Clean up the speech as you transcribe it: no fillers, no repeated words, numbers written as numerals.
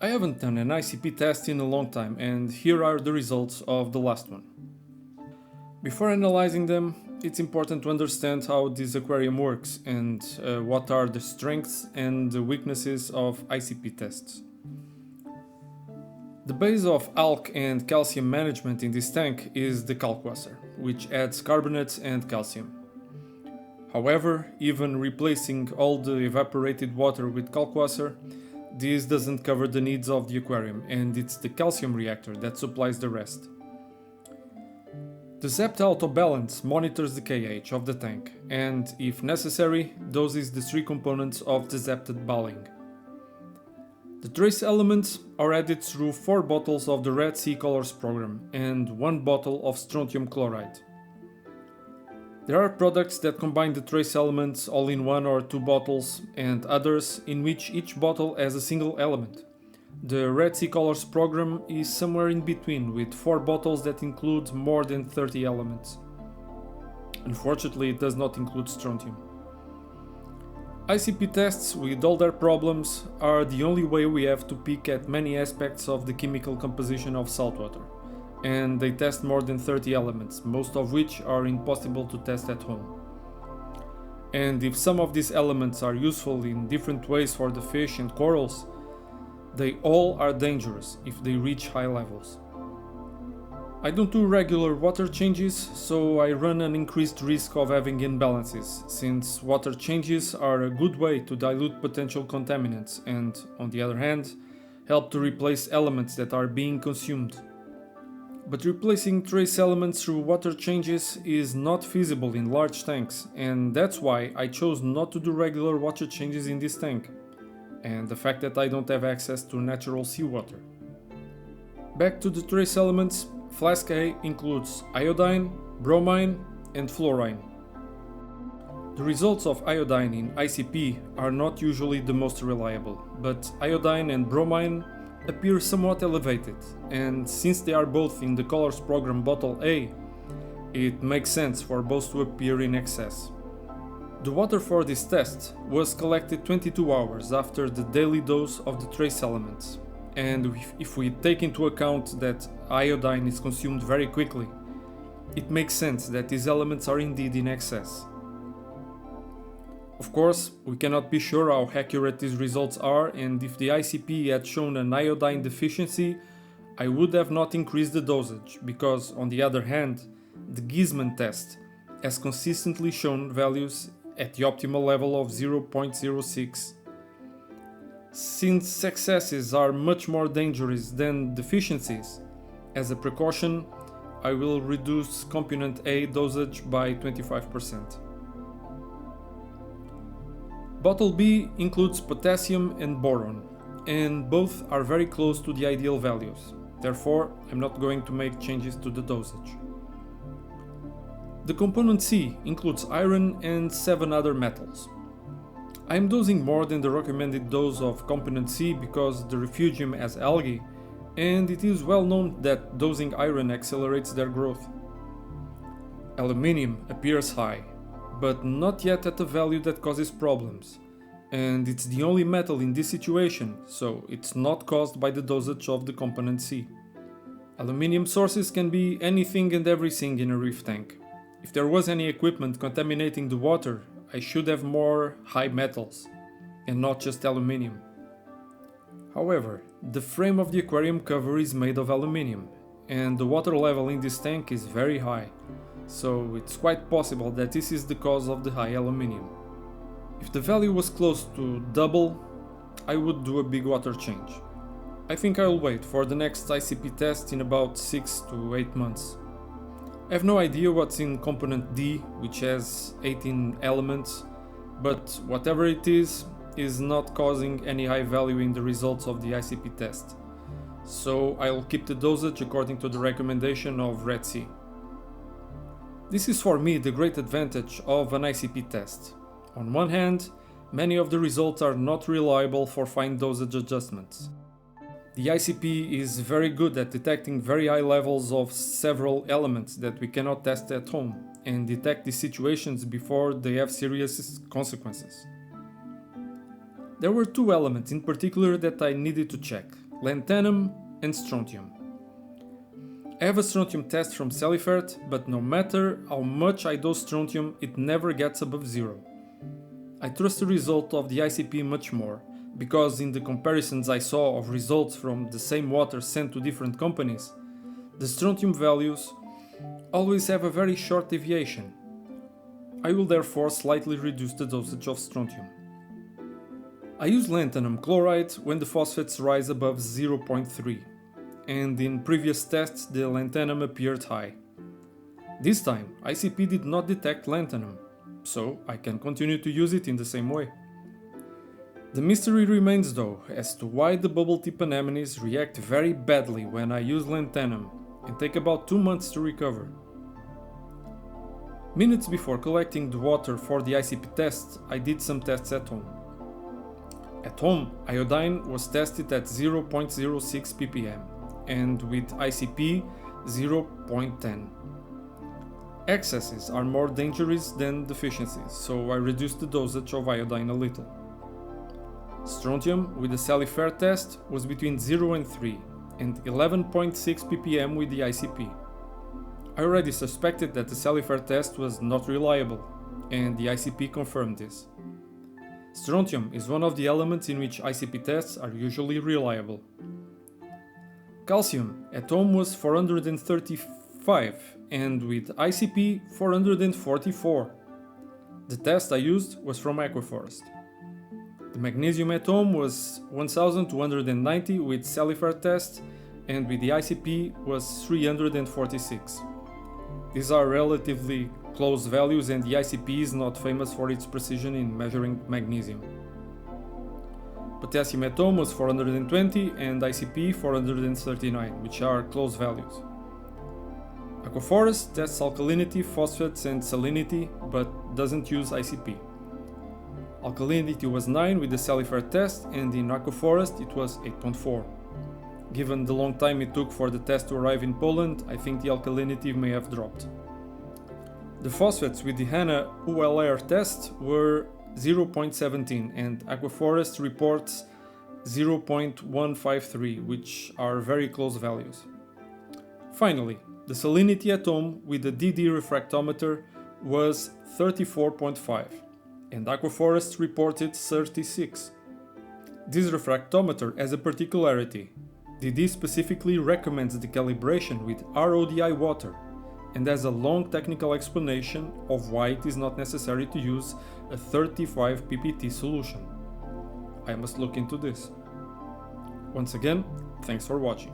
I haven't done an ICP test in a long time, and here are the results of the last one. Before analyzing them, it's important to understand how this aquarium works and what are the strengths and the weaknesses of ICP tests. The base of alk and calcium management in this tank is the kalkwasser, which adds carbonates and calcium. However, even replacing all the evaporated water with kalkwasser, this doesn't cover the needs of the aquarium, and it's the calcium reactor that supplies the rest. The Zepta Autobalance monitors the kH of the tank, and, if necessary, doses the three components of the Zepta balling. The trace elements are added through 4 bottles of the Red Sea Colors program and 1 bottle of strontium chloride. There are products that combine the trace elements all in 1 or 2 bottles, and others in which each bottle has a single element. The Red Sea Colors program is somewhere in between, with 4 bottles that include more than 30 elements. Unfortunately, it does not include strontium. ICP tests, with all their problems, are the only way we have to peek at many aspects of the chemical composition of saltwater, and they test more than 30 elements, most of which are impossible to test at home. And if some of these elements are useful in different ways for the fish and corals, they all are dangerous if they reach high levels. I don't do regular water changes, so I run an increased risk of having imbalances, since water changes are a good way to dilute potential contaminants and, on the other hand, help to replace elements that are being consumed. But replacing trace elements through water changes is not feasible in large tanks, and that's why I chose not to do regular water changes in this tank, and the fact that I don't have access to natural seawater. Back to the trace elements, Flask A includes iodine, bromine, and fluorine. The results of iodine in ICP are not usually the most reliable, but iodine and bromine appear somewhat elevated, and since they are both in the Colors program bottle A, it makes sense for both to appear in excess. The water for this test was collected 22 hours after the daily dose of the trace elements, and if we take into account that iodine is consumed very quickly, it makes sense that these elements are indeed in excess. Of course, we cannot be sure how accurate these results are, and if the ICP had shown an iodine deficiency, I would have not increased the dosage, because, on the other hand, the Gizman test has consistently shown values at the optimal level of 0.06. Since excesses are much more dangerous than deficiencies, as a precaution, I will reduce component A dosage by 25%. Bottle B includes potassium and boron, and both are very close to the ideal values. Therefore, I'm not going to make changes to the dosage. The component C includes iron and 7 other metals. I am dosing more than the recommended dose of component C because the refugium has algae, and it is well known that dosing iron accelerates their growth. Aluminium appears high, but not yet at a value that causes problems, and it's the only metal in this situation, so it's not caused by the dosage of the component C. Aluminium sources can be anything and everything in a reef tank. If there was any equipment contaminating the water, I should have more high metals, and not just aluminium. However, the frame of the aquarium cover is made of aluminium, and the water level in this tank is very high, so it's quite possible that this is the cause of the high aluminium. If the value was close to double, I would do a big water change. I think I'll wait for the next ICP test in about 6 to 8 months. I have no idea what's in component D, which has 18 elements, but whatever it is not causing any high value in the results of the ICP test. So I'll keep the dosage according to the recommendation of Red Sea. This is for me the great advantage of an ICP test. On one hand, many of the results are not reliable for fine dosage adjustments. The ICP is very good at detecting very high levels of several elements that we cannot test at home, and detect these situations before they have serious consequences. There were 2 elements in particular that I needed to check: lanthanum and strontium. I have a strontium test from Salifert, but no matter how much I dose strontium, it never gets above 0. I trust the result of the ICP much more, because in the comparisons I saw of results from the same water sent to different companies, the strontium values always have a very short deviation. I will therefore slightly reduce the dosage of strontium. I use lanthanum chloride when the phosphates rise above 0.3, and in previous tests the lanthanum appeared high. This time ICP did not detect lanthanum, so I can continue to use it in the same way. The mystery remains though as to why the bubble tip anemones react very badly when I use lanthanum and take about 2 months to recover. Minutes before collecting the water for the ICP test, I did some tests at home. At home, iodine was tested at 0.06 ppm and with ICP 0.10. Excesses are more dangerous than deficiencies, so I reduced the dosage of iodine a little. Strontium with the Salifert test was between 0 and 3 and 11.6 ppm with the ICP. I already suspected that the Salifert test was not reliable, and the ICP confirmed this. Strontium is one of the elements in which ICP tests are usually reliable. Calcium at home was 435 and with ICP 444. The test I used was from Aquaforest. The magnesium at home was 1290 with Salifert test and with the ICP was 346. These are relatively close values and the ICP is not famous for its precision in measuring magnesium. Potassium at home was 420 and ICP 439, which are close values. Aquaforest tests alkalinity, phosphates and salinity, but doesn't use ICP. Alkalinity was 9 with the Salifert test and in Aquaforest it was 8.4. Given the long time it took for the test to arrive in Poland, I think the alkalinity may have dropped. The phosphates with the HANA ULR test were 0.17 and Aquaforest reports 0.153, which are very close values. Finally, the salinity at home with the DD refractometer was 34.5 and Aquaforest reported 36. This refractometer has a particularity. DD specifically recommends the calibration with RODI water and has a long technical explanation of why it is not necessary to use a 35 ppt solution. I must look into this. Once again, thanks for watching.